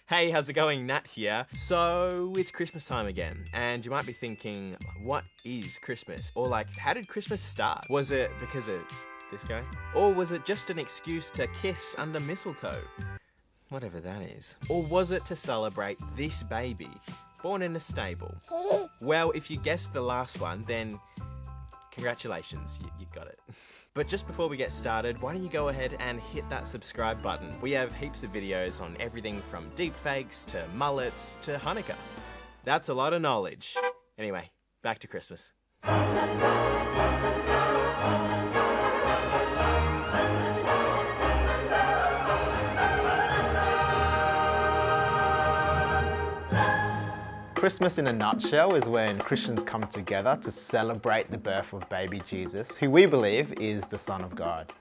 Hey, how's it going? Nat here. So, it's Christmas time again, and you might be thinking, what is Christmas? Or like, how did Christmas start? Was it because of this guy? Or was it just an excuse to kiss under mistletoe? Whatever that is. Or was it to celebrate this baby, born in a stable? Well, if you guessed the last one, then congratulations, you got it. But just before we get started, why don't you go ahead and hit that subscribe button. We have heaps of videos on everything from deepfakes to mullets to Hanukkah. That's a lot of knowledge. Anyway, back to Christmas. Christmas in a nutshell is when Christians come together to celebrate the birth of baby Jesus, who we believe is the Son of God.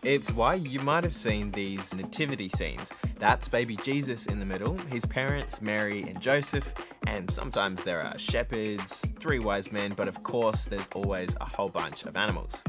It's why you might have seen these nativity scenes. That's baby Jesus in the middle, his parents, Mary and Joseph, and sometimes there are shepherds, 3 wise men, but of course there's always a whole bunch of animals.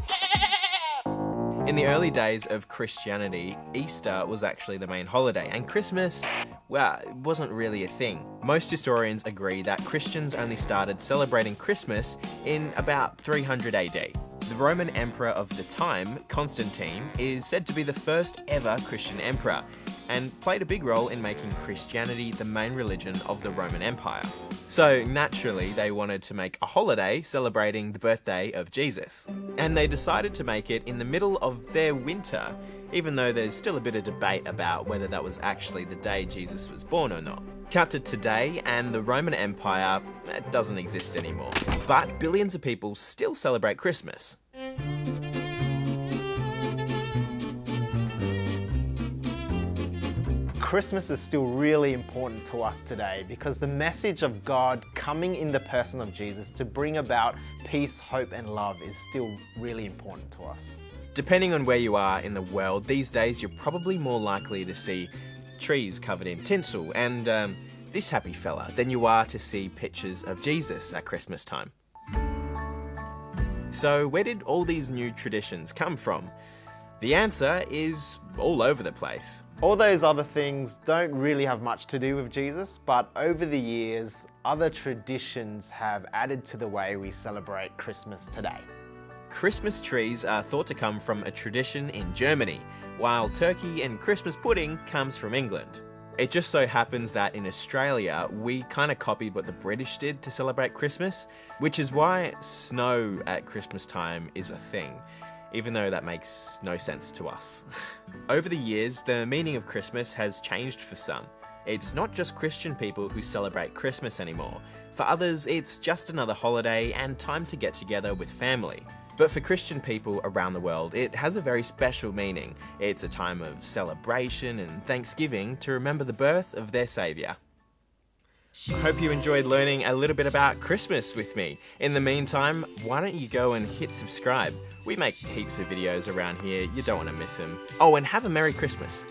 In the early days of Christianity, Easter was actually the main holiday, and Christmas, well, it wasn't really a thing. Most historians agree that Christians only started celebrating Christmas in about 300 AD. The Roman emperor of the time, Constantine, is said to be the first ever Christian emperor, and played a big role in making Christianity the main religion of the Roman Empire. So naturally, they wanted to make a holiday celebrating the birthday of Jesus. And they decided to make it in the middle of their winter, even though there's still a bit of debate about whether that was actually the day Jesus was born or not. Cut to today, and the Roman Empire doesn't exist anymore. But billions of people still celebrate Christmas. Christmas is still really important to us today because the message of God coming in the person of Jesus to bring about peace, hope, and love is still really important to us. Depending on where you are in the world, these days you're probably more likely to see trees covered in tinsel and this happy fella than you are to see pictures of Jesus at Christmas time. So where did all these new traditions come from? The answer is all over the place. All those other things don't really have much to do with Jesus, but over the years, other traditions have added to the way we celebrate Christmas today. Christmas trees are thought to come from a tradition in Germany, while turkey and Christmas pudding comes from England. It just so happens that in Australia, we kind of copied what the British did to celebrate Christmas, which is why snow at Christmas time is a thing, even though that makes no sense to us. Over the years, the meaning of Christmas has changed for some. It's not just Christian people who celebrate Christmas anymore. For others, it's just another holiday and time to get together with family. But for Christian people around the world, it has a very special meaning. It's a time of celebration and thanksgiving to remember the birth of their Saviour. I hope you enjoyed learning a little bit about Christmas with me. In the meantime, why don't you go and hit subscribe? We make heaps of videos around here, you don't want to miss them. Oh, and have a Merry Christmas.